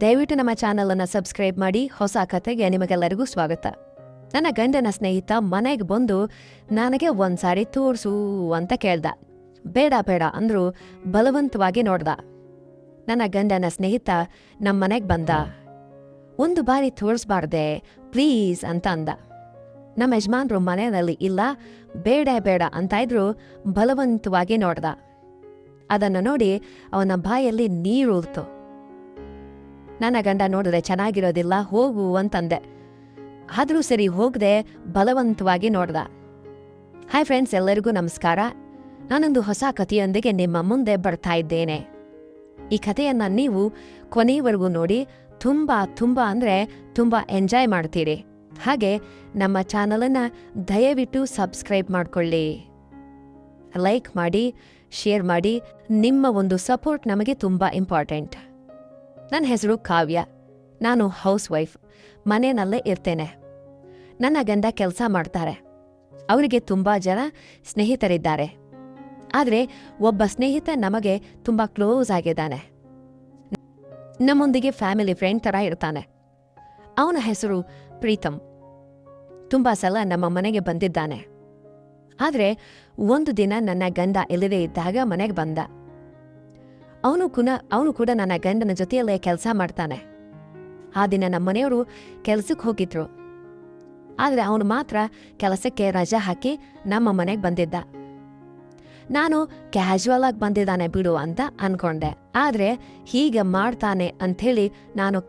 ದಯವಿಟ್ಟು ನಮ್ಮ ಚಾನಲನ್ನು ಸಬ್ಸ್ಕ್ರೈಬ್ ಮಾಡಿ. ಹೊಸ ಕಥೆಗೆ ನಿಮಗೆಲ್ಲರಿಗೂ ಸ್ವಾಗತ. ನನ್ನ ಗಂಡನ ಸ್ನೇಹಿತ ಮನೆಗೆ ಬಂದು ನನಗೆ ಒಂದ್ಸಾರಿ ತೋರಿಸು ಅಂತ ಕೇಳ್ದ. ಬೇಡ ಬೇಡ ಅಂದ್ರು ಬಲವಂತವಾಗಿ ನೋಡ್ದ. ನನ್ನ ಗಂಡನ ಸ್ನೇಹಿತ ನಮ್ಮ ಮನೆಗೆ ಬಂದ. ಒಂದು ಬಾರಿ ತೋರಿಸ್ಬಾರ್ದೆ ಪ್ಲೀಸ್ ಅಂತ ಅಂದ. ನಮ್ಮ ಯಜಮಾನ್ರು ಮನೆಯಲ್ಲಿ ಇಲ್ಲ, ಬೇಡ ಬೇಡ ಅಂತ ಇದ್ರು ಬಲವಂತವಾಗಿ ನೋಡ್ದ. ಅದನ್ನು ನೋಡಿ ಅವನ ಬಾಯಲ್ಲಿ ನೀರೂರ್ತು. ನನ್ನ ಗಂಡ ನೋಡಿದ್ರೆ ಚೆನ್ನಾಗಿರೋದಿಲ್ಲ, ಹೋಗು ಅಂತಂದೆ. ಆದರೂ ಸರಿ ಹೋಗದೆ ಬಲವಂತವಾಗಿ ನೋಡ್ದ. ಹಾಯ್ ಫ್ರೆಂಡ್ಸ್, ಎಲ್ಲರಿಗೂ ನಮಸ್ಕಾರ. ನಾನೊಂದು ಹೊಸ ಕಥೆಯೊಂದಿಗೆ ನಿಮ್ಮ ಮುಂದೆ ಬರ್ತಾ ಇದ್ದೇನೆ. ಈ ಕಥೆಯನ್ನು ನೀವು ಕೊನೆಯವರೆಗೂ ನೋಡಿ ತುಂಬ ಅಂದರೆ ತುಂಬ ಎಂಜಾಯ್ ಮಾಡ್ತೀರಿ. ಹಾಗೆ ನಮ್ಮ ಚಾನಲನ್ನು ದಯವಿಟ್ಟು ಸಬ್ಸ್ಕ್ರೈಬ್ ಮಾಡ್ಕೊಳ್ಳಿ, ಲೈಕ್ ಮಾಡಿ, ಶೇರ್ ಮಾಡಿ. ನಿಮ್ಮ ಒಂದು ಸಪೋರ್ಟ್ ನಮಗೆ ತುಂಬ ಇಂಪಾರ್ಟೆಂಟ್. ನನ್ನ ಹೆಸರು ಕಾವ್ಯ. ನಾನು ಹೌಸ್ ವೈಫ್, ಮನೆಯಲ್ಲೇ ಇರ್ತೇನೆ. ನನ್ನ ಗಂಡ ಕೆಲಸ ಮಾಡ್ತಾರೆ. ಅವರಿಗೆ ತುಂಬ ಜನ ಸ್ನೇಹಿತರಿದ್ದಾರೆ. ಆದರೆ ಒಬ್ಬ ಸ್ನೇಹಿತ ನಮಗೆ ತುಂಬ ಕ್ಲೋಸ್ ಆಗಿದ್ದಾನೆ. ನಮ್ಮೊಂದಿಗೆ ಫ್ಯಾಮಿಲಿ ಫ್ರೆಂಡ್ ಥರ ಇರ್ತಾನೆ. ಅವನ ಹೆಸರು ಪ್ರೀತಮ್. ತುಂಬ ಸಲ ನಮ್ಮ ಮನೆಗೆ ಬಂದಿದ್ದಾನೆ. ಆದರೆ ಒಂದು ದಿನ ನನ್ನ ಗಂಡ ಇಲ್ಲದೇ ಇದ್ದಾಗ ಮನೆಗೆ ಬಂದ. ಅವನು ಕೂಡ ನನ್ನ ಗಂಡನ ಜೊತೆಯಲ್ಲೇ ಕೆಲಸ ಮಾಡ್ತಾನೆ. ಆ ದಿನ ನಮ್ಮ ಮನೆಯವರು ಕೆಲಸಕ್ಕೆ ಹೋಗಿದ್ರು. ಆದರೆ ಅವನು ಮಾತ್ರ ಕೆಲಸಕ್ಕೆ ರಜಾ ಹಾಕಿ ನಮ್ಮ ಮನೆಗೆ ಬಂದಿದ್ದ. ನಾನು ಕ್ಯಾಶುವಲ್ ಆಗಿ ಬಂದಿದ್ದಾನೆ ಬಿಡು ಅಂತ ಅನ್ಕೊಂಡೆ. ಆದರೆ ಹೀಗೆ ಮಾಡ್ತಾನೆ ಅಂಥೇಳಿ ನಾನು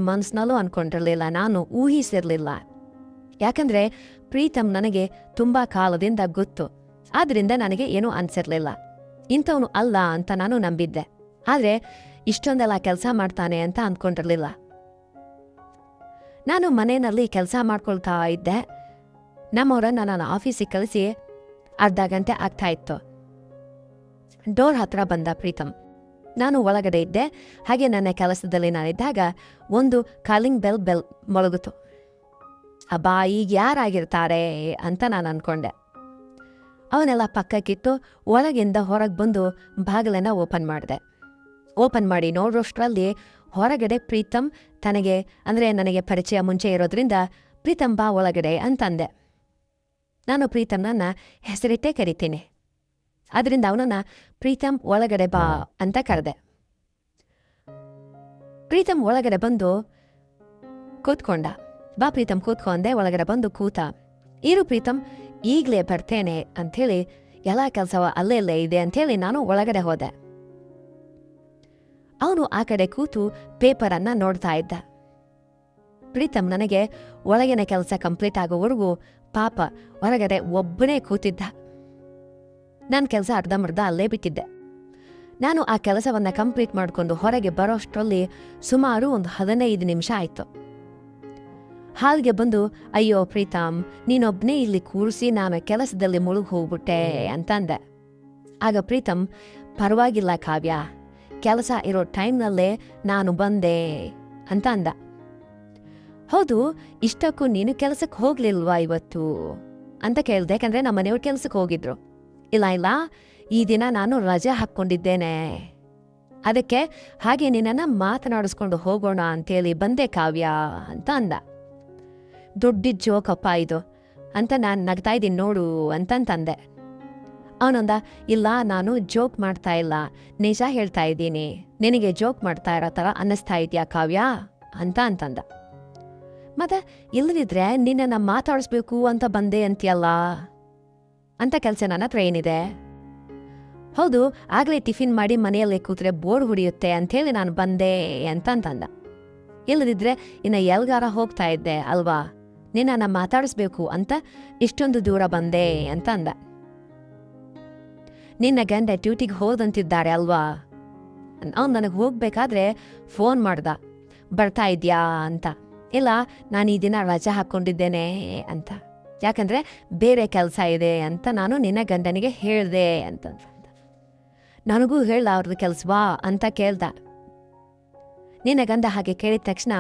ಮನಸ್ಸಿನಲ್ಲೂ ಅನ್ಕೊಂಡಿರಲಿಲ್ಲ, ನಾನು ಊಹಿಸಿರ್ಲಿಲ್ಲ. ಯಾಕಂದ್ರೆ ಪ್ರೀತಮ್ ನನಗೆ ತುಂಬ ಕಾಲದಿಂದ ಗೊತ್ತು. ಆದ್ರಿಂದ ನನಗೆ ಏನೂ ಅನ್ಸಿರ್ಲಿಲ್ಲ. ಇಂಥವನು ಅಲ್ಲ ಅಂತ ನಾನು ನಂಬಿದ್ದೆ. ಆದರೆ ಇಷ್ಟೊಂದೆಲ್ಲ ಕೆಲಸ ಮಾಡ್ತಾನೆ ಅಂತ ಅಂದ್ಕೊಂಡಿರಲಿಲ್ಲ. ನಾನು ಮನೆಯಲ್ಲಿ ಕೆಲಸ ಮಾಡ್ಕೊಳ್ತಾ ಇದ್ದೆ. ನಮ್ಮವರನ್ನು ನಾನು ಆಫೀಸಿಗೆ ಕಳಿಸಿ ಅರ್ಧ ಗಂಟೆ ಆಗ್ತಾ ಇತ್ತು. ಡೋರ್ ಹತ್ರ ಬಂದ ಪ್ರೀತಮ್. ನಾನು ಒಳಗಡೆ ಇದ್ದೆ. ಹಾಗೆ ನನ್ನ ಕೆಲಸದಲ್ಲಿ ನಾನಿದ್ದಾಗ ಒಂದು ಕಾಲಿಂಗ್ ಬೆಲ್ ಮೊಳಗಿತು. ಅಬ್ಬಾ, ಈಗ ಯಾರಾಗಿರ್ತಾರೆ ಅಂತ ನಾನು ಅನ್ಕೊಂಡೆ. ಅವನೆಲ್ಲ ಪಕ್ಕಕ್ಕಿಟ್ಟು ಒಳಗಿಂದ ಹೊರಗೆ ಬಂದು ಬಾಗಿಲನ್ನು ಓಪನ್ ಮಾಡಿದೆ. ಓಪನ್ ಮಾಡಿ ನೋಡೋಷ್ಟರಲ್ಲಿ ಹೊರಗಡೆ ಪ್ರೀತಮ್ ನನಗೆ ಪರಿಚಯ ಮುಂಚೆ ಇರೋದ್ರಿಂದ ಪ್ರೀತಮ್ ಬಾ ಒಳಗಡೆ ಅಂತಂದೆ. ನಾನು ಪ್ರೀತಮ್ನನ್ನ ಹೆಸರಿಟ್ಟೇ ಕರಿತೀನಿ. ಅದರಿಂದ ಅವನನ್ನ ಪ್ರೀತಮ್ ಒಳಗಡೆ ಬಾ ಅಂತ ಕರೆದೆ. ಪ್ರೀತಮ್ ಒಳಗಡೆ ಬಂದು ಕೂತ್ಕೊಂಡ. ಬಾ ಪ್ರೀತಮ್ ಕೂತ್ಕೊಂಡೆ. ಒಳಗಡೆ ಬಂದು ಕೂತ. ಇರು ಪ್ರೀತಮ್, ಈಗಲೇ ಬರ್ತೇನೆ ಅಂಥೇಳಿ, ಎಲ್ಲ ಕೆಲಸ ಅಲ್ಲೇ ಇದೆ ಅಂಥೇಳಿ ನಾನು ಒಳಗಡೆ ಹೋದೆ. ಅವನು ಆ ಕಡೆ ಕೂತು ಪೇಪರನ್ನ ನೋಡ್ತಾ ಇದ್ದ. ಪ್ರೀತಮ್ ನನಗೆ ಒಳಗಿನ ಕೆಲಸ ಕಂಪ್ಲೀಟ್ ಆಗೋವರೆಗೂ ಪಾಪ ಹೊರಗಡೆ ಒಬ್ಬನೇ ಕೂತಿದ್ದ. ನಾನು ಕೆಲಸ ಅರ್ಧಂಬರ್ಧ ಅಲ್ಲೇ ಬಿಟ್ಟಿದ್ದೆ. ನಾನು ಆ ಕೆಲಸವನ್ನ ಕಂಪ್ಲೀಟ್ ಮಾಡಿಕೊಂಡು ಹೊರಗೆ ಬರೋಷ್ಟರಲ್ಲಿ ಸುಮಾರು ಒಂದು 15 ನಿಮಿಷ ಆಯಿತು. ಹಾಲ್ಗೆ ಬಂದು, ಅಯ್ಯೋ ಪ್ರೀತಮ್, ನೀನೊಬ್ಬನೇ ಇಲ್ಲಿ ಕೂರಿಸಿ ನಾನು ಕೆಲಸದಲ್ಲಿ ಮುಳುಗಿ ಹೋಗ್ಬಿಟ್ಟೆ ಅಂತ ಅಂದೆ. ಆಗ ಪ್ರೀತಮ್, ಪರವಾಗಿಲ್ಲ ಕಾವ್ಯ, ಕೆಲಸ ಇರೋ ಟೈಮ್ನಲ್ಲೇ ನಾನು ಬಂದೆ ಅಂತ ಅಂದ. ಹೌದು, ಇಷ್ಟಕ್ಕೂ ನೀನು ಕೆಲಸಕ್ಕೆ ಹೋಗ್ಲಿಲ್ವಾ ಇವತ್ತು ಅಂತ ಕೇಳಿದೆ. ಯಾಕಂದ್ರೆ ನಮ್ಮ ಮನೆಯವ್ರು ಕೆಲಸಕ್ಕೆ ಹೋಗಿದ್ರು. ಇಲ್ಲ, ಈ ದಿನ ನಾನು ರಜೆ ಹಾಕ್ಕೊಂಡಿದ್ದೇನೆ, ಅದಕ್ಕೆ ಹಾಗೆ ನಿನ್ನನ್ನು ಮಾತನಾಡಿಸ್ಕೊಂಡು ಹೋಗೋಣ ಅಂತೇಳಿ ಬಂದೆ ಕಾವ್ಯ ಅಂತ ಅಂದ. ದೊಡ್ಡ ಜೋಕಪ್ಪ ಇದು ಅಂತ ನಾನು ನಗ್ತಾ ಇದ್ದೀನಿ ನೋಡು ಅಂತಂತಂದೆ. ಅವನೊಂದ, ಇಲ್ಲ ನಾನು ಜೋಕ್ ಮಾಡ್ತಾ ಇಲ್ಲ, ನಿಜ ಹೇಳ್ತಾ ಇದ್ದೀನಿ. ನಿನಗೆ ಜೋಕ್ ಮಾಡ್ತಾ ಇರೋ ಥರ ಅನ್ನಿಸ್ತಾ ಇದೆಯಾ ಕಾವ್ಯ ಅಂತಂದ. ಮತ್ತೆ ಇಲ್ಲದಿದ್ರೆ ನಿನ್ನನ್ನು ಮಾತಾಡಿಸ್ಬೇಕು ಅಂತ ಬಂದೆ ಅಂತೀಯಲ್ಲ ಅಂತ ಕೆಲಸ ನನ್ನ ಹತ್ರ ಏನಿದೆ? ಹೌದು, ಆಗಲೇ ಟಿಫಿನ್ ಮಾಡಿ ಮನೆಯಲ್ಲೇ ಕೂತ್ರೆ ಬೋರ್ ಹೊಡಿಯುತ್ತೆ ಅಂಥೇಳಿ ನಾನು ಬಂದೆ ಅಂತಂದ. ಇಲ್ಲದಿದ್ರೆ ಇನ್ನು ಎಲ್ಗಾರ ಹೋಗ್ತಾ ಇದ್ದೆ ಅಲ್ವಾ, ನಿನ್ನನ್ನು ಮಾತಾಡಿಸ್ಬೇಕು ಅಂತ ಇಷ್ಟೊಂದು ದೂರ ಬಂದೆ ಅಂತ ಅಂದ. ನಿನ್ನ ಗಂಡ ಡ್ಯೂಟಿಗೆ ಹೋದಂತಿದ್ದಾರೆ ಅಲ್ವಾ? ಅವ್ನು ನನಗೆ ಹೋಗ್ಬೇಕಾದ್ರೆ ಫೋನ್ ಮಾಡ್ದ, ಬರ್ತಾ ಇದ್ಯಾ ಅಂತ. ಇಲ್ಲ, ನಾನು ಈ ದಿನ ರಜೆ ಹಾಕ್ಕೊಂಡಿದ್ದೇನೆ ಅಂತ. ಯಾಕಂದ್ರೆ ಬೇರೆ ಕೆಲಸ ಇದೆ ಅಂತ ನಾನು ನಿನ್ನ ಗಂಡನಿಗೆ ಹೇಳ್ದೆ ಅಂತ. ನನಗೂ ಹೇಳ ಅವ್ರದ್ದು ಕೆಲ್ಸವಾ ಅಂತ ಕೇಳ್ದ. ನಿನ್ನ ಗಂಡ ಹಾಗೆ ಕೇಳಿದ ತಕ್ಷಣ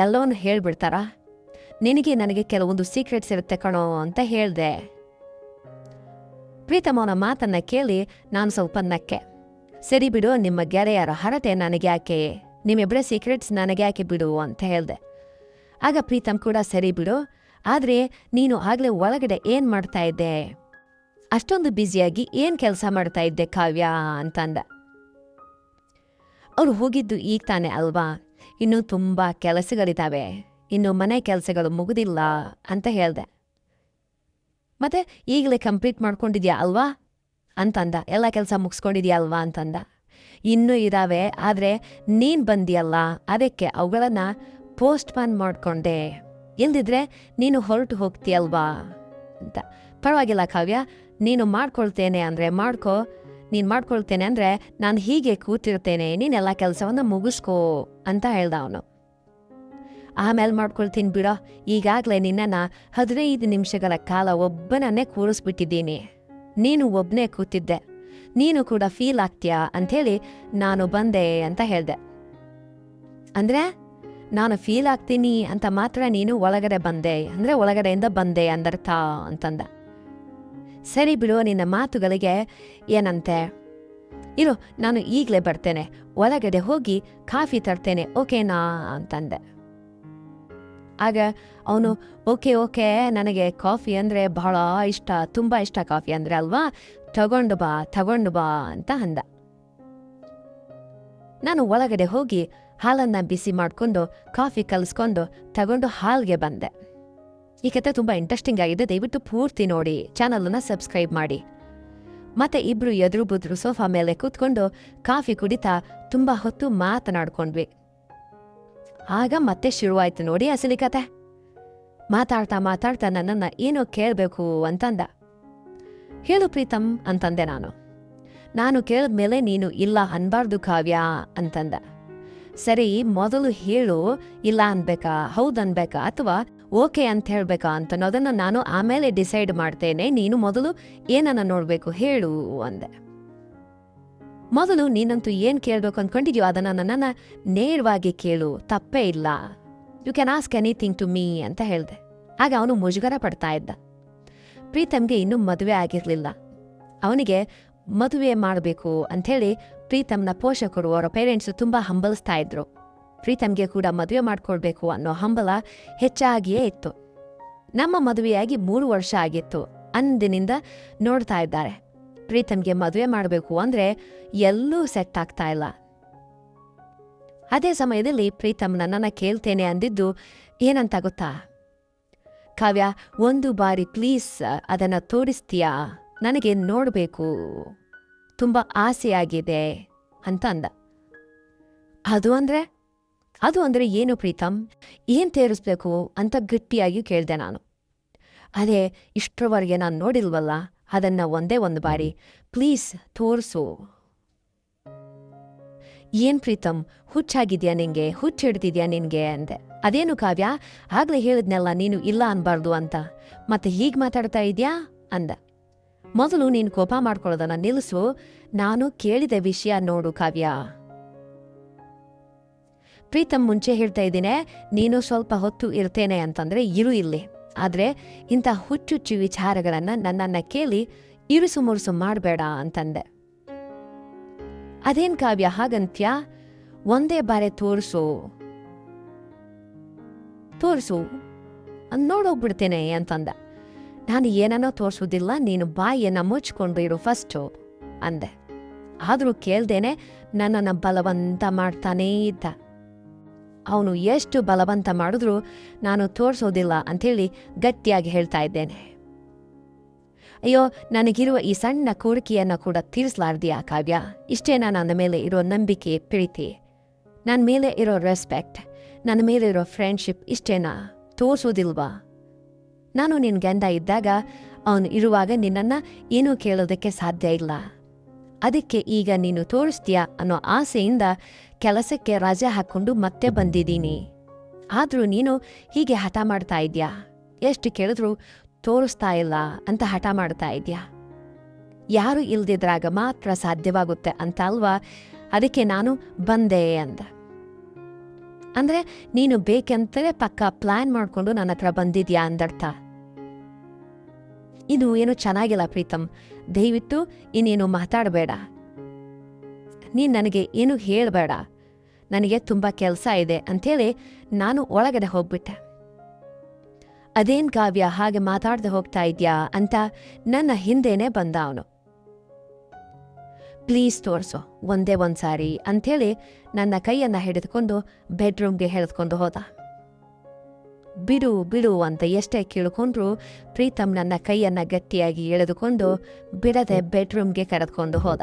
ಎಲ್ಲವನ್ನೂ ಹೇಳ್ಬಿಡ್ತಾರ? ನನಗೆ ಕೆಲವೊಂದು ಸೀಕ್ರೆಟ್ಸ್ ಇರುತ್ತೆ ಕಣೋ ಅಂತ ಹೇಳ್ದೆ. ಪ್ರೀತಮವನ ಮಾತನ್ನ ಕೇಳಿ ನಾನು ಸ್ವಲ್ಪ ನಕ್ಕೆ. ಸರಿ ಬಿಡು, ನಿಮ್ಮ ಗೆಳೆಯರ ಹರಟೆ ನನಗೆ ಯಾಕೆ ನಿಮ್ಮಿಬ್ಬರ ಸೀಕ್ರೆಟ್ಸ್ ನನಗೆ ಯಾಕೆ ಬಿಡು ಅಂತ ಹೇಳಿದೆ. ಆಗ ಪ್ರೀತಮ್ ಕೂಡ ಸರಿ ಬಿಡು, ಆದರೆ ನೀನು ಆಗಲೇ ಒಳಗಡೆ ಏನು ಮಾಡ್ತಾ ಇದ್ದೆ, ಅಷ್ಟೊಂದು ಬ್ಯುಸಿಯಾಗಿ ಏನು ಕೆಲಸ ಮಾಡ್ತಾ ಇದ್ದೆ ಕಾವ್ಯ ಅಂತಂದ. ಅವ್ರು ಹೋಗಿದ್ದು ಈಗ ತಾನೆ ಅಲ್ವಾ, ಇನ್ನೂ ತುಂಬ ಕೆಲಸಗಳಿದ್ದಾವೆ, ಇನ್ನು ಮನೆ ಕೆಲಸಗಳು ಮುಗಿದಿಲ್ಲ ಅಂತ ಹೇಳ್ದೆ. ಮತ್ತೆ ಈಗಲೇ ಕಂಪ್ಲೀಟ್ ಮಾಡ್ಕೊಂಡಿದ್ಯಾ ಅಲ್ವಾ ಅಂತಂದ. ಎಲ್ಲ ಕೆಲಸ ಮುಗಿಸ್ಕೊಂಡಿದ್ಯಾ ಅಲ್ವಾ ಅಂತಂದ. ಇನ್ನೂ ಇದ್ದಾವೆ, ಆದರೆ ನೀನು ಬಂದಿಯಲ್ಲ ಅದಕ್ಕೆ ಅವುಗಳನ್ನು ಪೋಸ್ಟ್ಪಾನ್ ಮಾಡಿಕೊಂಡೆ, ಇಲ್ದಿದ್ರೆ ನೀನು ಹೊರಟು ಹೋಗ್ತೀಯಲ್ವಾ ಅಂತ. ಪರವಾಗಿಲ್ಲ ಕಾವ್ಯ, ನೀನು ಮಾಡ್ಕೊಳ್ತೇನೆ ಅಂದರೆ ಮಾಡ್ಕೋ, ನೀನು ಮಾಡ್ಕೊಳ್ತೇನೆ ಅಂದರೆ ನಾನು ಹೀಗೆ ಕೂತಿರ್ತೇನೆ, ನೀನೆಲ್ಲ ಕೆಲಸವನ್ನು ಮುಗಿಸ್ಕೋ ಅಂತ ಹೇಳ್ದ ಅವನು. ಆಮೇಲೆ ಮಾಡ್ಕೊಳ್ತೀನಿ ಬಿಡೋ, ಈಗಾಗಲೇ ನಿನ್ನನ್ನು 15 ನಿಮಿಷಗಳ ಕಾಲ ಒಬ್ಬನನ್ನೇ ಕೂರಿಸ್ಬಿಟ್ಟಿದ್ದೀನಿ, ನೀನು ಒಬ್ಬನೇ ಕೂತಿದ್ದೆ, ನೀನು ಕೂಡ ಫೀಲ್ ಆಗ್ತೀಯಾ ಅಂಥೇಳಿ ನಾನು ಬಂದೆ ಅಂತ ಹೇಳಿದೆ. ಅಂದರೆ ನಾನು ಫೀಲ್ ಆಗ್ತೀನಿ ಅಂತ ಮಾತ್ರ ನೀನು ಒಳಗಡೆ ಬಂದೆ, ಅಂದರೆ ಒಳಗಡೆಯಿಂದ ಬಂದೆ ಅಂದರ್ಥ ಅಂತಂದ. ಸರಿ ಬಿಡು, ನಿನ್ನ ಮಾತುಗಳಿಗೆ ಏನಂತೆ, ಇರು ನಾನು ಈಗಲೇ ಬರ್ತೇನೆ, ಒಳಗಡೆ ಹೋಗಿ ಕಾಫಿ ತರ್ತೇನೆ, ಓಕೆನಾ ಅಂತಂದೆ. ಆಗ ಅವನು ಓಕೆ ನನಗೆ ಕಾಫಿ ಅಂದರೆ ಬಹಳ ಇಷ್ಟ, ತುಂಬ ಇಷ್ಟ ಕಾಫಿ ಅಂದರೆ ಅಲ್ವಾ, ತಗೊಂಡು ಬಾ ಅಂತ ಅಂದ. ನಾನು ಒಳಗಡೆ ಹೋಗಿ ಹಾಲನ್ನು ಬಿಸಿ ಮಾಡಿಕೊಂಡು ಕಾಫಿ ಕಲಿಸ್ಕೊಂಡು ತಗೊಂಡು ಹಾಲ್ಗೆ ಬಂದೆ. ಈ ಕತೆ ತುಂಬ ಇಂಟ್ರೆಸ್ಟಿಂಗ್ ಆಗಿದೆ, ದಯವಿಟ್ಟು ಪೂರ್ತಿ ನೋಡಿ, ಚಾನಲನ್ನು ಸಬ್ಸ್ಕ್ರೈಬ್ ಮಾಡಿ. ಮತ್ತೆ ಇಬ್ರು ಎದುರು ಬುದ್ರು ಸೋಫಾ ಮೇಲೆ ಕೂತ್ಕೊಂಡು ಕಾಫಿ ಕುಡಿತಾ ತುಂಬ ಹೊತ್ತು ಮಾತನಾಡ್ಕೊಂಡ್ವಿ. ಆಗ ಮತ್ತೆ ಶುರುವಾಯ್ತು ನೋಡಿ ಅಸಲಿ ಕತೆ. ಮಾತಾಡ್ತಾ ನನ್ನನ್ನು ಏನೋ ಕೇಳಬೇಕು ಅಂತಂದ. ಹೇಳು ಪ್ರೀತಮ್ ಅಂತಂದೆ ನಾನು ಕೇಳಿದ್ಮೇಲೆ ನೀನು ಇಲ್ಲ ಅನ್ಬಾರ್ದು ಕಾವ್ಯ ಅಂತಂದ. ಸರಿ, ಮೊದಲು ಹೇಳು, ಇಲ್ಲ ಅನ್ಬೇಕಾ, ಹೌದನ್ಬೇಕಾ ಅಥವಾ ಓಕೆ ಅಂತ ಹೇಳ್ಬೇಕಾ ಅಂತನ್ನೋದನ್ನು ನಾನು ಆಮೇಲೆ ಡಿಸೈಡ್ ಮಾಡ್ತೇನೆ, ನೀನು ಮೊದಲು ಏನನ್ನ ನೋಡಬೇಕು ಹೇಳು ಅಂದೆ. ಮೊದಲು ನೀನಂತೂ ಏನು ಕೇಳಬೇಕು ಅಂದ್ಕೊಂಡಿದ್ಯೋ ಅದನ್ನು ನನ್ನನ್ನು ನೇರವಾಗಿ ಕೇಳು, ತಪ್ಪೇ ಇಲ್ಲ, you can ask anything to me ಅಂತ ಹೇಳಿದೆ. ಆಗ ಅವನು ಮುಜುಗರ ಪಡ್ತಾ ಇದ್ದ. ಪ್ರೀತಮ್ಗೆ ಇನ್ನೂ ಮದುವೆ ಆಗಿರಲಿಲ್ಲ. ಅವನಿಗೆ ಮದುವೆ ಮಾಡಬೇಕು ಅಂಥೇಳಿ ಪ್ರೀತಮ್ನ ಪೋಷಕರು, ಅವರ ಪೇರೆಂಟ್ಸು ತುಂಬ ಹಂಬಲಿಸ್ತಾ ಇದ್ರು. ಪ್ರೀತಮ್ಗೆ ಕೂಡ ಮದುವೆ ಮಾಡ್ಕೊಳ್ಬೇಕು ಅನ್ನೋ ಹಂಬಲ ಹೆಚ್ಚಾಗಿಯೇ ಇತ್ತು. ನಮ್ಮ ಮದುವೆಯಾಗಿ 3 ವರ್ಷ ಆಗಿತ್ತು. ಅಂದಿನಿಂದ ನೋಡ್ತಾ ಇದ್ದಾರೆ. ಪ್ರೀತಮ್ಗೆ ಮದುವೆ ಮಾಡಬೇಕು ಅಂದರೆ ಎಲ್ಲೂ ಸೆಟ್ ಆಗ್ತಾ ಇಲ್ಲ. ಅದೇ ಸಮಯದಲ್ಲಿ ಪ್ರೀತಮ್ ನನ್ನನ್ನು ಕೇಳ್ತೇನೆ ಅಂದಿದ್ದು ಏನಂತ ಗೊತ್ತಾ, ಕಾವ್ಯ ಒಂದು ಬಾರಿ ಪ್ಲೀಸ್ ಅದನ್ನು ತೋರಿಸ್ತೀಯಾ, ನನಗೆ ನೋಡಬೇಕು, ತುಂಬ ಆಸೆಯಾಗಿದೆ ಅಂತ ಅಂದ. ಅದು ಅಂದರೆ ಏನು ಪ್ರೀತಮ್, ಏನು ತೋರಿಸ್ಬೇಕು ಅಂತ ಗಟ್ಟಿಯಾಗಿ ಕೇಳಿದೆ ನಾನು. ಅದೇ ಇಷ್ಟರವರೆಗೆ ನಾನು ನೋಡಿಲ್ವಲ್ಲ, ಅದನ್ನು ಒಂದೇ ಒಂದು ಬಾರಿ ಪ್ಲೀಸ್ ತೋರಿಸು. ಏನ್ ಪ್ರೀತಮ್, ಹುಚ್ಚಾಗಿದ್ಯಾ ನಿಂಗೆ, ಹುಚ್ಚಿಡ್ತಿದ್ಯಾ ನಿನ್ಗೆ ಅಂದೆ. ಅದೇನು ಕಾವ್ಯ, ಆಗ್ಲೇ ಹೇಳಿದ್ನೆಲ್ಲ ನೀನು ಇಲ್ಲ ಅನ್ಬಾರ್ದು ಅಂತ, ಮತ್ತೆ ಹೀಗೆ ಮಾತಾಡ್ತಾ ಇದ್ಯಾ ಅಂದ. ಮೊದಲು ನೀನು ಕೋಪ ಮಾಡ್ಕೊಳ್ಳೋದನ್ನ ನಿಲ್ಲಿಸು, ನಾನು ಕೇಳಿದ ವಿಷಯ ನೋಡು ಕಾವ್ಯ. ಪ್ರೀತಮ್ ಮುಂಚೆ ಹೇಳ್ತಾ ಇದ್ದೀನಿ, ನೀನು ಸ್ವಲ್ಪ ಹೊತ್ತು ಇರ್ತೇನೆ ಅಂತಂದ್ರೆ ಇರು ಇಲ್ಲಿ, ಆದರೆ ಇಂಥ ಹುಚ್ಚುಚ್ಚು ವಿಚಾರಗಳನ್ನು ನನ್ನನ್ನು ಕೇಳಿ ಇರುಸು ಮುರುಸು ಮಾಡಬೇಡ ಅಂತಂದೆ. ಅದೇನ್ ಕಾವ್ಯ ಹಾಗಂತ್ಯ, ಒಂದೇ ಬಾರಿ ತೋರಿಸು ನೋಡೋಗ್ಬಿಡ್ತೇನೆ ಅಂತಂದ. ನಾನು ಏನನ್ನೋ ತೋರಿಸೋದಿಲ್ಲ, ನೀನು ಬಾಯಿಯನ್ನು ಮುಚ್ಕೊಂಡು ಇರು ಫಸ್ಟು ಅಂದೆ. ಆದರೂ ಕೇಳ್ದೇನೆ ನನ್ನನ್ನು ಬಲವಂತ ಮಾಡ್ತಾನೇ ಇದ್ದ. ಅವನು ಎಷ್ಟು ಬಲವಂತ ಮಾಡಿದ್ರೂ ನಾನು ತೋರಿಸೋದಿಲ್ಲ ಅಂಥೇಳಿ ಗಟ್ಟಿಯಾಗಿ ಹೇಳ್ತಾ ಇದ್ದೇನೆ. ಅಯ್ಯೋ, ನನಗಿರುವ ಈ ಸಣ್ಣ ಕೋರಿಕೆಯನ್ನು ಕೂಡ ತೀರಿಸಲಾರ್ದಿಯಾ ಕಾವ್ಯ? ಇಷ್ಟೇನಾ ನನ್ನ ಮೇಲೆ ಇರೋ ನಂಬಿಕೆ, ಪ್ರೀತಿ, ನನ್ನ ಮೇಲೆ ಇರೋ ರೆಸ್ಪೆಕ್ಟ್, ನನ್ನ ಮೇಲೆ ಇರೋ ಫ್ರೆಂಡ್ಶಿಪ್, ಇಷ್ಟೇನಾ? ತೋರಿಸೋದಿಲ್ವಾ? ನಾನು ನಿನ್ನ ಗಂಡ ಇದ್ದಾಗ, ಅವನು ಇರುವಾಗ ನಿನ್ನನ್ನು ಏನೂ ಕೇಳೋದಕ್ಕೆ ಸಾಧ್ಯ ಇಲ್ಲ. ಅದಕ್ಕೆ ಈಗ ನೀನು ತೋರಿಸ್ತೀಯಾ ಅನ್ನೋ ಆಸೆಯಿಂದ ಕೆಲಸಕ್ಕೆ ರಜೆ ಹಾಕ್ಕೊಂಡು ಮತ್ತೆ ಬಂದಿದ್ದೀನಿ. ಆದರೂ ನೀನು ಹೀಗೆ ಹಠ ಮಾಡ್ತಾ ಇದ್ಯಾ, ಎಷ್ಟು ಕೇಳಿದ್ರೂ ತೋರಿಸ್ತಾ ಇಲ್ಲ ಅಂತ ಹಠ ಮಾಡ್ತಾ ಇದ್ಯಾ. ಯಾರು ಇಲ್ದಿದ್ರಾಗ ಮಾತ್ರ ಸಾಧ್ಯವಾಗುತ್ತೆ ಅಂತ ಅಲ್ವಾ, ಅದಕ್ಕೆ ನಾನು ಬಂದೆ ಅಂದ. ಅಂದರೆ ನೀನು ಬೇಕಂತಲೇ ಪಕ್ಕ ಪ್ಲಾನ್ ಮಾಡಿಕೊಂಡು ನನ್ನ ಹತ್ರ ಬಂದಿದ್ಯಾ ಅಂದರ್ಥ. ಇದು ಏನು ಚೆನ್ನಾಗಿಲ್ಲ ಪ್ರೀತಮ್, ದಯವಿಟ್ಟು ಇನ್ನೇನು ಮಾತಾಡಬೇಡ, ನೀನು ನನಗೆ ಏನು ಹೇಳಬೇಡ. ನನಗೆ ತುಂಬ ಕೆಲಸ ಇದೆ ಅಂಥೇಳಿ ನಾನು ಒಳಗಡೆ ಹೋಗ್ಬಿಟ್ಟೆ. ಅದೇನ್ ಕಾವ್ಯ ಹಾಗೆ ಮಾತಾಡ್ದೆ ಹೋಗ್ತಾ ಇದ್ಯಾ ಅಂತ ನನ್ನ ಹಿಂದೆನೇ ಬಂದ ಅವನು. ಪ್ಲೀಸ್ ತೋರಿಸು ಒಂದೇ ಒಂದ್ಸಾರಿ ಅಂಥೇಳಿ ನನ್ನ ಕೈಯನ್ನ ಹಿಡಿದುಕೊಂಡು ಬೆಡ್ರೂಮ್ಗೆ ಎಳೆದುಕೊಂಡು ಹೋದ. ಬಿಡು ಬಿಡು ಅಂತ ಎಷ್ಟೇ ಕೇಳಿಕೊಂಡ್ರು ಪ್ರೀತಮ್ ನನ್ನ ಕೈಯನ್ನ ಗಟ್ಟಿಯಾಗಿ ಎಳೆದುಕೊಂಡು ಬಿಡದೆ ಬೆಡ್ರೂಮ್ಗೆ ಕರೆದುಕೊಂಡು ಹೋದ.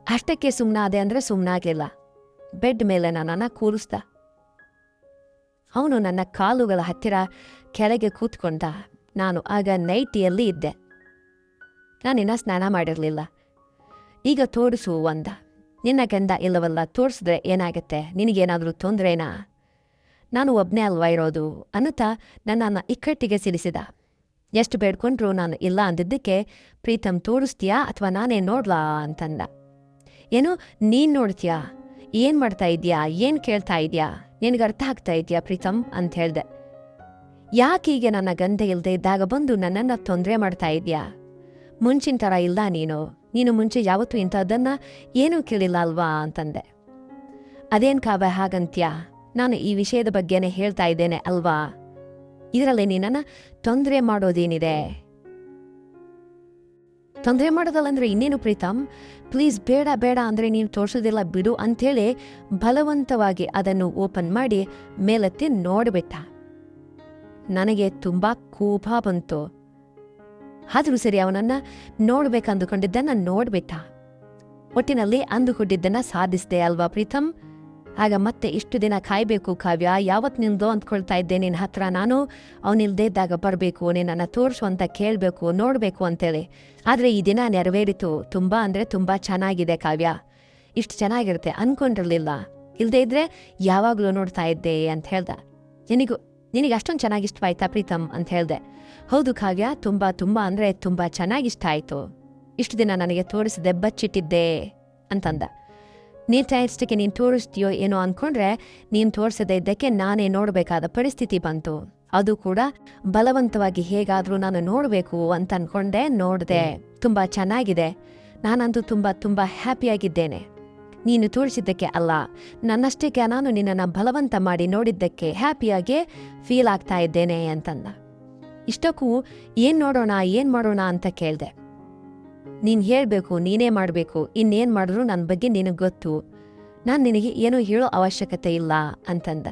ಅಷ್ಟಕ್ಕೆ ಸುಮ್ಮನಾದೆ ಅಂದ್ರೆ ಸುಮ್ಮನಾಗಲಿಲ್ಲ. ಬೆಡ್ ಮೇಲೆ ನನ್ನನ್ನು ಕೂರಿಸ್ದ. ಅವನು ನನ್ನ ಕಾಲುಗಳ ಹತ್ತಿರ ಕೆಳಗೆ ಕೂತ್ಕೊಂಡ. ನಾನು ಆಗ ನೈಟಿಯಲ್ಲಿ ಇದ್ದೆ. ನಾನಿನ್ನ ಸ್ನಾನ ಮಾಡಿರಲಿಲ್ಲ. ಈಗ ತೋರಿಸು ಅಂದ. ನಿನ್ನ ಗಂಡ ಇಲ್ಲವಲ್ಲ, ತೋರಿಸಿದ್ರೆ ಏನಾಗತ್ತೆ, ನಿನಗೇನಾದರೂ ತೊಂದರೆನಾ? ನಾನು ಒಬ್ಬನೇ ಅಲ್ವಾ ಇರೋದು ಅನ್ನುತ್ತಾ ನನ್ನನ್ನು ಇಕ್ಕಟ್ಟಿಗೆ ಸಿಲಿಸಿದ. ಎಷ್ಟು ಬೇಡ್ಕೊಂಡ್ರು ನಾನು ಇಲ್ಲ ಅಂದಿದ್ದಕ್ಕೆ ಪ್ರೀತಮ್ ತೋರಿಸ್ತೀಯಾ ಅಥವಾ ನಾನೇ ನೋಡ್ಲಾ ಅಂತಂದ. ಏನು ನೀನ್ ನೋಡ್ತೀಯಾ? ಏನ್ ಮಾಡ್ತಾ ಇದ್ಯಾ? ಏನ್ ಕೇಳ್ತಾ ಇದ್ಯಾ? ನಿನಗೆ ಅರ್ಥ ಆಗ್ತಾ ಇದೆಯಾ ಪ್ರೀತಮ್ ಅಂತ ಹೇಳ್ದೆ. ಯಾಕೀಗೆ ನನ್ನ ಗಂಧ ಇಲ್ಲದೆ ಇದ್ದಾಗ ಬಂದು ನನ್ನನ್ನು ತೊಂದರೆ ಮಾಡ್ತಾ ಇದೆಯಾ? ಮುಂಚಿನ ಥರ ಇಲ್ಲ ನೀನು ಮುಂಚೆ ಯಾವತ್ತೂ ಇಂಥದ್ದನ್ನ ಏನೂ ಕೇಳಿಲ್ಲ ಅಲ್ವಾ ಅಂತಂದೆ. ಅದೇನ್ ಕಾವ್ಯ ಹಾಗಂತ್ಯಾ? ನಾನು ಈ ವಿಷಯದ ಬಗ್ಗೆನೇ ಹೇಳ್ತಾ ಇದ್ದೇನೆ ಅಲ್ವಾ? ಇದರಲ್ಲಿ ನೀನನ್ನ ತೊಂದರೆ ಮಾಡೋದೇನಿದೆ? ತೊಂದರೆ ಮಾಡೋದಲ್ಲಂದ್ರೆ ಇನ್ನೇನು ಪ್ರೀತಮ್? ಪ್ಲೀಸ್ ಬೇಡ ಬೇಡ ಅಂದರೆ ನೀನು ತೋರಿಸೋದಿಲ್ಲ ಬಿಡು ಅಂಥೇಳಿ ಬಲವಂತವಾಗಿ ಅದನ್ನು ಓಪನ್ ಮಾಡಿ ಮೇಲೆತ್ತಿ ನೋಡ್ಬಿಟ್ಟ. ನನಗೆ ತುಂಬ ಕೋಪ ಬಂತು. ಆದರೂ ಸರಿ, ಅವನನ್ನ ನೋಡ್ಬೇಕಂದುಕೊಂಡಿದ್ದನ್ನ ನೋಡ್ಬಿಟ್ಟ. ಒಟ್ಟಿನಲ್ಲಿ ಅಂದುಕೊಂಡಿದ್ದನ್ನ ಸಾಧಿಸಿದೆ ಅಲ್ವಾ ಪ್ರೀತಮ್? ಆಗ ಮತ್ತೆ ಇಷ್ಟು ದಿನ ಕಾಯ್ಬೇಕು ಕಾವ್ಯ, ಯಾವತ್ತು ನಿಂದು ಅಂದ್ಕೊಳ್ತಾ ಇದ್ದೆ ನಿನ್ನ ಹತ್ರ ನಾನು. ಅವನಿಲ್ದೇ ಇದ್ದಾಗ ಬರಬೇಕು, ನಿನ್ನನ್ನು ತೋರಿಸು ಅಂತ ಕೇಳಬೇಕು, ನೋಡಬೇಕು ಅಂತೇಳಿ. ಆದರೆ ಈ ದಿನ ನೆರವೇರಿತು. ತುಂಬ ಅಂದರೆ ತುಂಬ ಚೆನ್ನಾಗಿದೆ ಕಾವ್ಯ. ಇಷ್ಟು ಚೆನ್ನಾಗಿರುತ್ತೆ ಅಂದ್ಕೊಂಡಿರಲಿಲ್ಲ. ಇಲ್ಲದೇ ಇದ್ರೆ ಯಾವಾಗಲೂ ನೋಡ್ತಾ ಇದ್ದೆ ಅಂತ ಹೇಳ್ದ. ನಿನಗೆ ಅಷ್ಟೊಂದು ಚೆನ್ನಾಗಿಷ್ಟವಾಯ್ತಾ ಪ್ರೀತಮ್ ಅಂತ ಹೇಳ್ದೆ. ಹೌದು ಕಾವ್ಯ, ತುಂಬ ತುಂಬ ಅಂದರೆ ತುಂಬ ಚೆನ್ನಾಗಿಷ್ಟ ಆಯಿತು. ಇಷ್ಟು ದಿನ ನನಗೆ ತೋರಿಸದೆ ಬಚ್ಚಿಟ್ಟಿದ್ದೆ ಅಂತಂದ. ನೀನು ನೀನು ತೋರಿಸ್ತೀಯೋ ಏನೋ ಅಂದ್ಕೊಂಡ್ರೆ ನೀನು ತೋರಿಸದೇ ಇದ್ದಕ್ಕೆ ನಾನೇ ನೋಡಬೇಕಾದ ಪರಿಸ್ಥಿತಿ ಬಂತು. ಅದು ಕೂಡ ಬಲವಂತವಾಗಿ ಹೇಗಾದರೂ ನಾನು ನೋಡಬೇಕು ಅಂತ ಅಂದ್ಕೊಂಡೆ. ನೋಡಿದೆ, ತುಂಬ ಚೆನ್ನಾಗಿದೆ. ನಾನಂತೂ ತುಂಬ ತುಂಬ ಹ್ಯಾಪಿಯಾಗಿದ್ದೇನೆ. ನೀನು ತೋರಿಸಿದ್ದಕ್ಕೆ ಅಲ್ಲ, ನನ್ನಷ್ಟಕ್ಕೆ ನಾನು ನಿನ್ನನ್ನು ಬಲವಂತ ಮಾಡಿ ನೋಡಿದ್ದಕ್ಕೆ ಹ್ಯಾಪಿಯಾಗಿ ಫೀಲ್ ಆಗ್ತಾ ಇದ್ದೇನೆ ಅಂತಂದ. ಇಷ್ಟಕ್ಕೂ ಏನು ಮಾಡೋಣ ಅಂತ ಕೇಳಿದೆ. ನೀನು ಹೇಳಬೇಕು, ನೀನೇ ಮಾಡಬೇಕು, ಇನ್ನೇನು ಮಾಡಿದ್ರು ನನ್ನ ಬಗ್ಗೆ ನಿನಗೆ ಗೊತ್ತು. ನಾನು ನಿನಗೆ ಏನೂ ಹೇಳೋ ಅವಶ್ಯಕತೆ ಇಲ್ಲ ಅಂತಂದ.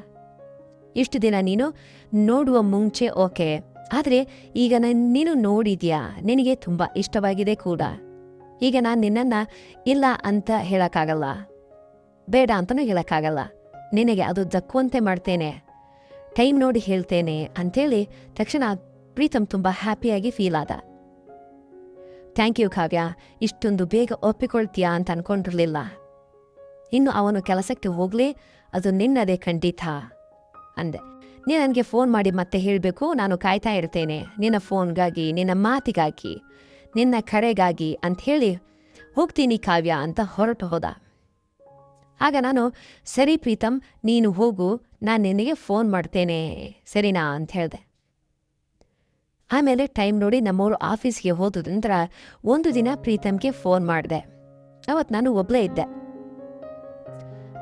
ಇಷ್ಟು ದಿನ ನೀನು ನೋಡುವ ಮುಂಚೆ ಓಕೆ, ಆದರೆ ಈಗ ನೀನು ನೋಡಿದ್ಯಾ, ನಿನಗೆ ತುಂಬ ಇಷ್ಟವಾಗಿದೆ ಕೂಡ. ಈಗ ನಾನು ನಿನ್ನನ್ನು ಇಲ್ಲ ಅಂತ ಹೇಳೋಕ್ಕಾಗಲ್ಲ, ಬೇಡ ಅಂತಲೂ ಹೇಳೋಕ್ಕಾಗಲ್ಲ. ನಿನಗೆ ಅದು ದಕ್ಕುವಂತೆ ಮಾಡ್ತೇನೆ, ಟೈಮ್ ನೋಡಿ ಹೇಳ್ತೇನೆ ಅಂಥೇಳಿ ತಕ್ಷಣ ಪ್ರೀತಮ್ ತುಂಬ ಹ್ಯಾಪಿಯಾಗಿ ಫೀಲ್ ಆದ. ಥ್ಯಾಂಕ್ ಯು ಕಾವ್ಯ, ಇಷ್ಟೊಂದು ಬೇಗ ಒಪ್ಪಿಕೊಳ್ತೀಯಾ ಅಂತ ಅನ್ಕೊಂಡಿರಲಿಲ್ಲ. ಇನ್ನು ಅವನು ಕೆಲಸಕ್ಕೆ ಹೋಗಲಿ, ಅದು ನಿನ್ನದೇ ಖಂಡಿತ ಅಂದೆ. ನೀನು ನನಗೆ ಫೋನ್ ಮಾಡಿ ಮತ್ತೆ ಹೇಳಬೇಕು, ನಾನು ಕಾಯ್ತಾ ಇರ್ತೇನೆ ನಿನ್ನ ಫೋನ್ಗಾಗಿ, ನಿನ್ನ ಮಾತಿಗಾಗಿ, ನಿನ್ನ ಕರೆಗಾಗಿ ಅಂತ ಹೇಳಿ ಹೋಗ್ತೀನಿ ಕಾವ್ಯ ಅಂತ ಹೊರಟು ಹೋದ. ಆಗ ನಾನು ಸರಿ ಪ್ರೀತಮ್, ನೀನು ಹೋಗು, ನಾನು ನಿನಗೆ ಫೋನ್ ಮಾಡ್ತೇನೆ ಸರಿನಾ ಅಂತ ಹೇಳಿದೆ. ಆಮೇಲೆ ಟೈಮ್ ನೋಡಿ ನಮ್ಮವರು ಆಫೀಸ್ಗೆ ಹೋದ ನಂತರ ಒಂದು ದಿನ ಪ್ರೀತಮ್ಗೆ ಫೋನ್ ಮಾಡಿದೆ. ಅವತ್ತು ನಾನು ಒಬ್ಳೇ ಇದ್ದೆ.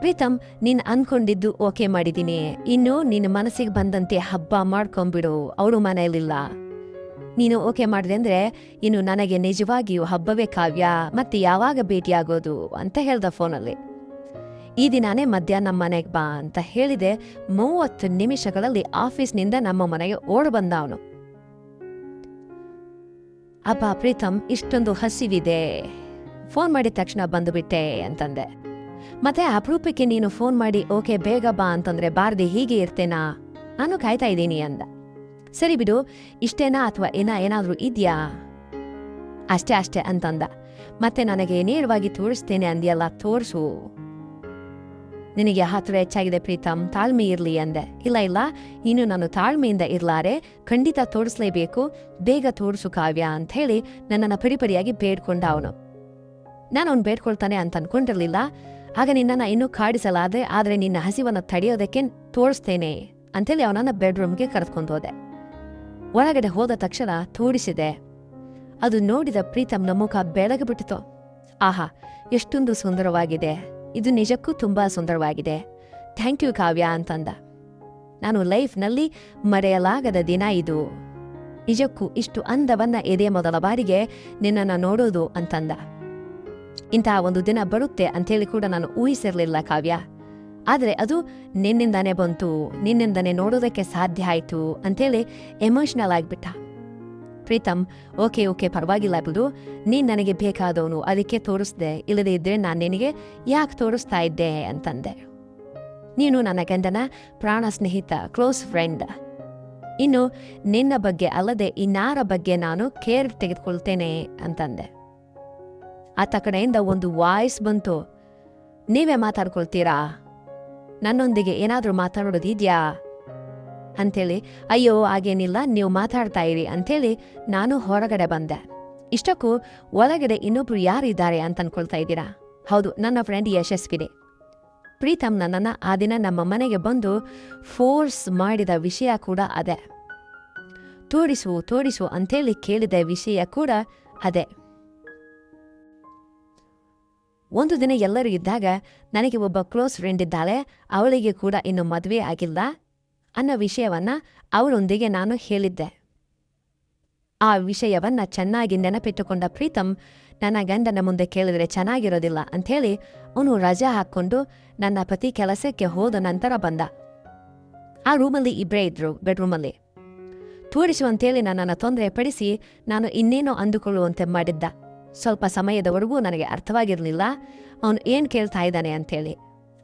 ಪ್ರೀತಮ್, ನೀನು ಅಂದ್ಕೊಂಡಿದ್ದು ಓಕೆ ಮಾಡಿದ್ದೀನಿ, ಇನ್ನು ನಿನ್ನ ಮನಸ್ಸಿಗೆ ಬಂದಂತೆ ಹಬ್ಬ ಮಾಡ್ಕೊಂಬಿಡು, ಅವಳು ಮನೆಯಲ್ಲಿಲ್ಲ. ನೀನು ಓಕೆ ಮಾಡಿದೆ ಅಂದರೆ ಇನ್ನು ನನಗೆ ನಿಜವಾಗಿಯೂ ಹಬ್ಬವೇ ಕಾವ್ಯ, ಮತ್ತೆ ಯಾವಾಗ ಭೇಟಿಯಾಗೋದು ಅಂತ ಹೇಳ್ದ ಫೋನಲ್ಲಿ. ಈ ದಿನಾನೇ ಮಧ್ಯಾಹ್ನ ನಮ್ಮ ಮನೆಗೆ ಬಾ ಅಂತ ಹೇಳಿದೆ. 30 ನಿಮಿಷಗಳಲ್ಲಿ ಆಫೀಸ್ನಿಂದ ನಮ್ಮ ಮನೆಗೆ ಓಡ್ ಬಂದ ಅವನು. ಅಪ್ಪ ಪ್ರೀತಮ್, ಇಷ್ಟೊಂದು ಹಸಿವಿದೆ, ಫೋನ್ ಮಾಡಿದ ತಕ್ಷಣ ಬಂದುಬಿಟ್ಟೆ ಅಂತಂದೆ. ಮತ್ತೆ ಅಪರೂಪಕ್ಕೆ ನೀನು ಫೋನ್ ಮಾಡಿ ಓಕೆ ಬೇಗ ಬಾ ಅಂತಂದ್ರೆ ಬಾರ್ದೆ ಹೀಗೆ ಇರ್ತೇನಾ? ನಾನು ಕಾಯ್ತಾ ಇದ್ದೀನಿ ಅಂದ. ಸರಿ ಬಿಡು, ಇಷ್ಟೇನಾ ಅಥವಾ ಏನಾದರೂ ಇದೆಯಾ? ಅಷ್ಟೇ ಅಂತಂದ. ಮತ್ತೆ ನನಗೆ ನೇರವಾಗಿ ತೋರಿಸ್ತೇನೆ ಅಂದ್ಯಲ್ಲ, ತೋರಿಸು. ನಿನಗೆ ಹತ್ರ ಹೆಚ್ಚಾಗಿದೆ ಪ್ರೀತಮ್, ತಾಳ್ಮೆ ಇರಲಿ ಅಂದೆ. ಇಲ್ಲ, ಇನ್ನು ನಾನು ತಾಳ್ಮೆಯಿಂದ ಇರ್ಲಾರೆ, ಖಂಡಿತ ತೋರಿಸ್ಲೇಬೇಕು, ಬೇಗ ತೋರಿಸು ಕಾವ್ಯ ಅಂತ ಹೇಳಿ ನನ್ನನ್ನು ಪರಿಪರಿಯಾಗಿ ಬೇಡ್ಕೊಂಡ ಅವನು. ನಾನು ಅವ್ನು ಬೇಡ್ಕೊಳ್ತಾನೆ ಅಂತ ಅನ್ಕೊಂಡಿರ್ಲಿಲ್ಲ. ಆಗ ನಿನ್ನನ್ನು ಇನ್ನೂ ಕಾಡಿಸಲಾದೆ, ಆದರೆ ನಿನ್ನ ಹಸಿವನ್ನು ತಡೆಯೋದಕ್ಕೆ ತೋರಿಸ್ತೇನೆ ಅಂಥೇಳಿ ಅವನನ್ನ ಬೆಡ್ರೂಮ್ಗೆ ಕರೆದುಕೊಂಡು ಹೋದೆ. ಒಳಗಡೆ ಹೋದ ತಕ್ಷಣ ತೋರಿಸಿದೆ. ಅದು ನೋಡಿದ ಪ್ರೀತಮ್ನ ಮುಖ ಬೆಳಗ್ಬಿಟ್ಟಿತು. ಆಹಾ, ಎಷ್ಟೊಂದು ಸುಂದರವಾಗಿದೆ, ಇದು ನಿಜಕ್ಕೂ ತುಂಬಾ ಸುಂದರವಾಗಿದೆ. ಥ್ಯಾಂಕ್ ಯು ಕಾವ್ಯ ಅಂತಂದ. ನಾನು ಲೈಫ್ನಲ್ಲಿ ಮರೆಯಲಾಗದ ದಿನ ಇದು. ನಿಜಕ್ಕೂ ಇಷ್ಟು ಅಂದವನ್ನ ಇದೇ ಮೊದಲ ಬಾರಿಗೆ ನಿನ್ನನ್ನು ನೋಡೋದು ಅಂತಂದ. ಇಂತಹ ಒಂದು ದಿನ ಬರುತ್ತೆ ಅಂಥೇಳಿ ಕೂಡ ನಾನು ಊಹಿಸಿರ್ಲಿಲ್ಲ ಕಾವ್ಯ. ಆದರೆ ಅದು ನಿನ್ನಿಂದಾನೇ ಬಂತು, ನಿನ್ನಿಂದಾನೇ ನೋಡೋದಕ್ಕೆ ಸಾಧ್ಯ ಆಯಿತು ಅಂಥೇಳಿ ಎಮೋಷ್ನಲ್ ಆಗಿಬಿಟ್ಟ. ಪ್ರೀತಮ್, ಓಕೆ ಪರವಾಗಿಲ್ಲ ಬಿಡು, ನೀನು ನನಗೆ ಬೇಕಾದವನು, ಅದಕ್ಕೆ ತೋರಿಸ್ದೆ, ಇಲ್ಲದೇ ಇದ್ದರೆ ನಾನು ನಿನಗೆ ಯಾಕೆ ತೋರಿಸ್ತಾ ಇದ್ದೆ ಅಂತಂದೆ. ನೀನು ನನ್ನ ಗಂಡನ ಪ್ರಾಣ ಸ್ನೇಹಿತ, ಕ್ಲೋಸ್ ಫ್ರೆಂಡ್. ಇನ್ನು ನಿನ್ನ ಬಗ್ಗೆ ಅಲ್ಲದೆ ಇನ್ನಾರ ಬಗ್ಗೆ ನಾನು ಕೇರ್ ತೆಗೆದುಕೊಳ್ತೇನೆ ಅಂತಂದೆ. ಆತ ಕಡೆಯಿಂದ ಒಂದು ವಾಯ್ಸ್ ಬಂತು, ನೀವೇ ಮಾತಾಡ್ಕೊಳ್ತೀರಾ, ನನ್ನೊಂದಿಗೆ ಏನಾದರೂ ಮಾತಾಡೋದಿದ್ಯಾ ಅಂಥೇಳಿ. ಅಯ್ಯೋ ಹಾಗೇನಿಲ್ಲ, ನೀವು ಮಾತಾಡ್ತಾ ಇರಿ ಅಂಥೇಳಿ ನಾನು ಹೊರಗಡೆ ಬಂದೆ. ಇಷ್ಟಕ್ಕೂ ಒಳಗಡೆ ಇನ್ನೊಬ್ರು ಯಾರಿದ್ದಾರೆ ಅಂತ ಅನ್ಕೊಳ್ತಾ ಇದ್ದೀರಾ? ಹೌದು, ನನ್ನ ಫ್ರೆಂಡ್ ಯಶಸ್ವಿನಿ. ಪ್ರೀತಮ್ ನನ್ನನ್ನು ಆ ದಿನ ನಮ್ಮ ಮನೆಗೆ ಬಂದು ಫೋರ್ಸ್ ಮಾಡಿದ ವಿಷಯ ಕೂಡ ಅದೇ. ತೋರಿಸು ಅಂಥೇಳಿ ಕೇಳಿದ ವಿಷಯ ಕೂಡ ಅದೇ. ಒಂದು ದಿನ ಎಲ್ಲರೂ ಇದ್ದಾಗ ನನಗೆ ಒಬ್ಬ ಕ್ಲೋಸ್ ಫ್ರೆಂಡ್ ಇದ್ದಾಳೆ, ಅವಳಿಗೆ ಕೂಡ ಇನ್ನು ಮದುವೆ ಆಗಿಲ್ಲ ಅನ್ನೋ ವಿಷಯವನ್ನ ಅವಳೊಂದಿಗೆ ನಾನು ಹೇಳಿದ್ದೆ. ಆ ವಿಷಯವನ್ನ ಚೆನ್ನಾಗಿ ನೆನಪಿಟ್ಟುಕೊಂಡ ಪ್ರೀತಮ್ ನನ್ನ ಗಂಡನ ಮುಂದೆ ಕೇಳಿದ್ರೆ ಚೆನ್ನಾಗಿರೋದಿಲ್ಲ ಅಂಥೇಳಿ ಅವನು ರಜಾ ಹಾಕ್ಕೊಂಡು ನನ್ನ ಪತಿ ಕೆಲಸಕ್ಕೆ ಹೋದ ನಂತರ ಬಂದ. ಆ ರೂಮಲ್ಲಿ ಇಬ್ಬರೇ ಇದ್ರು, ಬೆಡ್ರೂಮಲ್ಲಿ. ತೋರಿಸುವಂತೇಳಿ ನನ್ನನ್ನು ತೊಂದರೆ ಪಡಿಸಿ ನಾನು ಇನ್ನೇನೋ ಅಂದುಕೊಳ್ಳುವಂತೆ ಮಾಡಿದ್ದ. ಸ್ವಲ್ಪ ಸಮಯದವರೆಗೂ ನನಗೆ ಅರ್ಥವಾಗಿರಲಿಲ್ಲ ಅವನು ಏನು ಕೇಳ್ತಾ ಇದ್ದಾನೆ ಅಂಥೇಳಿ.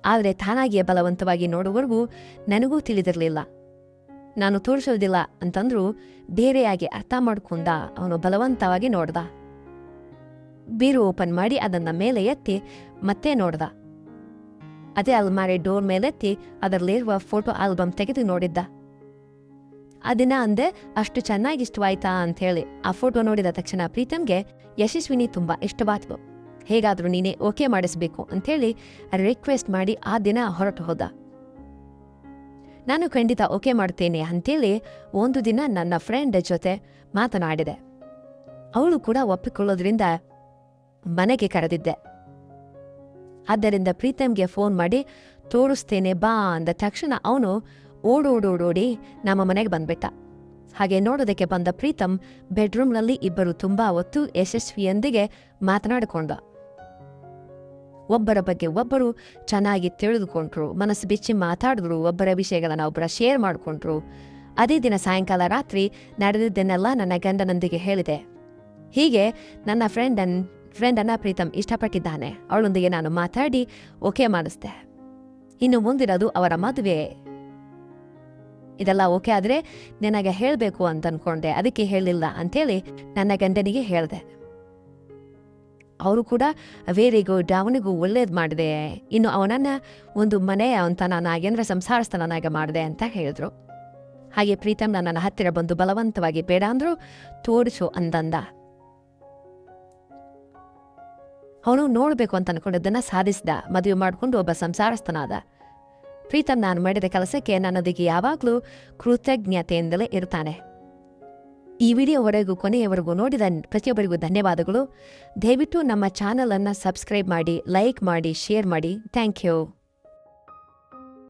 ಆದರೆ ತಾನಾಗಿಯೇ ಬಲವಂತವಾಗಿ ನೋಡುವವರೆಗೂ ನನಗೂ ತಿಳಿದಿರಲಿಲ್ಲ. ನಾನು ತೋರಿಸೋದಿಲ್ಲ ಅಂತಂದ್ರೂ ಬೇರೆಯಾಗಿ ಅರ್ಥ ಮಾಡ್ಕೊಂಡ ಅವನು ಬಲವಂತವಾಗಿ ನೋಡ್ದ. ಬೀರು ಓಪನ್ ಮಾಡಿ ಅದನ್ನ ಮೇಲೆ ಎತ್ತಿ ಮತ್ತೆ ನೋಡ್ದ. ಅದೇ ಅಲ್ಮಾರಿ ಡೋರ್ ಮೇಲೆತ್ತಿ ಅದರಲ್ಲಿರುವ ಫೋಟೋ ಆಲ್ಬಮ್ ತೆಗೆದು ನೋಡಿದ್ದ. ಅದನ್ನ ಅಂದೆ, ಅಷ್ಟು ಚೆನ್ನಾಗಿ ಇಷ್ಟವಾಯ್ತಾ ಅಂಥೇಳಿ. ಆ ಫೋಟೋ ನೋಡಿದ ತಕ್ಷಣ ಪ್ರೀತಮ್ಗೆ ಯಶಸ್ವಿನಿ ತುಂಬ ಇಷ್ಟವಾಯ್ತು. ಹೇಗಾದರೂ ನೀನೇ ಓಕೆ ಮಾಡಿಸ್ಬೇಕು ಅಂಥೇಳಿ ರಿಕ್ವೆಸ್ಟ್ ಮಾಡಿ ಆ ದಿನ ಹೊರಟು ಹೋದ. ನಾನು ಖಂಡಿತ ಓಕೆ ಮಾಡ್ತೇನೆ ಅಂಥೇಳಿ ಒಂದು ದಿನ ನನ್ನ ಫ್ರೆಂಡ್ ಜೊತೆ ಮಾತನಾಡಿದೆ. ಅವಳು ಕೂಡ ಒಪ್ಪಿಕೊಳ್ಳೋದ್ರಿಂದ ಮನೆಗೆ ಕರೆದಿದ್ದೆ. ಆದ್ದರಿಂದ ಪ್ರೀತಮ್ಗೆ ಫೋನ್ ಮಾಡಿ ತೋರಿಸ್ತೇನೆ ಬಾ ಅಂದ ತಕ್ಷಣ ಅವನು ಓಡೋಡಿ ನಮ್ಮ ಮನೆಗೆ ಬಂದ್ಬಿಟ್ಟ. ಹಾಗೆ ನೋಡೋದಕ್ಕೆ ಬಂದ ಪ್ರೀತಮ್ ಬೆಡ್ರೂಮ್ನಲ್ಲಿ ಇಬ್ಬರು ತುಂಬಾ ಹೊತ್ತು ಯಶಸ್ವಿಯೊಂದಿಗೆ ಮಾತನಾಡಿಕೊಂಡ. ಒಬ್ಬರ ಬಗ್ಗೆ ಒಬ್ಬರು ಚೆನ್ನಾಗಿ ತಿಳಿದುಕೊಂಡ್ರು, ಮನಸ್ಸು ಬಿಚ್ಚಿ ಮಾತಾಡಿದ್ರು, ಒಬ್ಬರ ವಿಷಯಗಳನ್ನು ಒಬ್ಬರ ಶೇರ್ ಮಾಡಿಕೊಂಡ್ರು. ಅದೇ ದಿನ ಸಾಯಂಕಾಲ ರಾತ್ರಿ ನಡೆದಿದ್ದನ್ನೆಲ್ಲ ನನ್ನ ಗಂಡನೊಂದಿಗೆ ಹೇಳಿದೆ. ಹೀಗೆ ನನ್ನ ಫ್ರೆಂಡನ್ನ ಪ್ರೀತಮ್ ಇಷ್ಟಪಟ್ಟಿದ್ದಾನೆ, ಅವಳೊಂದಿಗೆ ನಾನು ಮಾತಾಡಿ ಓಕೆ ಮಾಡಿಸ್ದೆ. ಇನ್ನು ಮುಂದಿರೋದು ಅವರ ಮದುವೆ. ಇದೆಲ್ಲ ಓಕೆ ಆದರೆ ನನಗೆ ಹೇಳಬೇಕು ಅಂತ ಅನ್ಕೊಂಡೆ, ಅದಕ್ಕೆ ಹೇಳಿಲ್ಲ ಅಂಥೇಳಿ ನನ್ನ ಗಂಡನಿಗೆ ಹೇಳಿದೆ. ಅವರು ಕೂಡ ವೆರಿ ಗುಡ್, ಅವನಿಗೂ ಒಳ್ಳೇದು ಮಾಡಿದೆ, ಇನ್ನು ಅವನನ್ನು ಒಂದು ಮನೆಯ ಅಂತನಾಗಿ ಅಂದರೆ ಸಂಸಾರಸ್ಥನಾಗಿ ಮಾಡಿದೆ ಅಂತ ಹೇಳಿದ್ರು. ಹಾಗೆ ಪ್ರೀತಮ್ ನನ್ನ ಹತ್ತಿರ ಬಂದು ಬಲವಂತವಾಗಿ ಬೇಡ ಅಂದ್ರು ತೋರಿಸು ಅಂದಂದ. ಅವನು ನೋಡಬೇಕು ಅಂತ ಅನ್ಕೊಂಡಿದ್ದನ್ನು ಸಾಧಿಸಿದ, ಮದುವೆ ಮಾಡಿಕೊಂಡು ಒಬ್ಬ ಸಂಸಾರಸ್ಥನಾದ. ಪ್ರೀತಮ್ ನಾನು ಮಾಡಿದ ಕೆಲಸಕ್ಕೆ ನನ್ನೊಂದಿಗೆ ಯಾವಾಗಲೂ ಕೃತಜ್ಞತೆಯಿಂದಲೇ ಇರ್ತಾನೆ. ಈ ವಿಡಿಯೋವರೆಗೂ ಕೊನೆಯವರೆಗೂ ನೋಡಿದ ಪ್ರತಿಯೊಬ್ಬರಿಗೂ ಧನ್ಯವಾದಗಳು. ದಯವಿಟ್ಟು ನಮ್ಮ ಚಾನಲನ್ನು ಸಬ್ಸ್ಕ್ರೈಬ್ ಮಾಡಿ, ಲೈಕ್ ಮಾಡಿ, ಶೇರ್ ಮಾಡಿ. Thank you.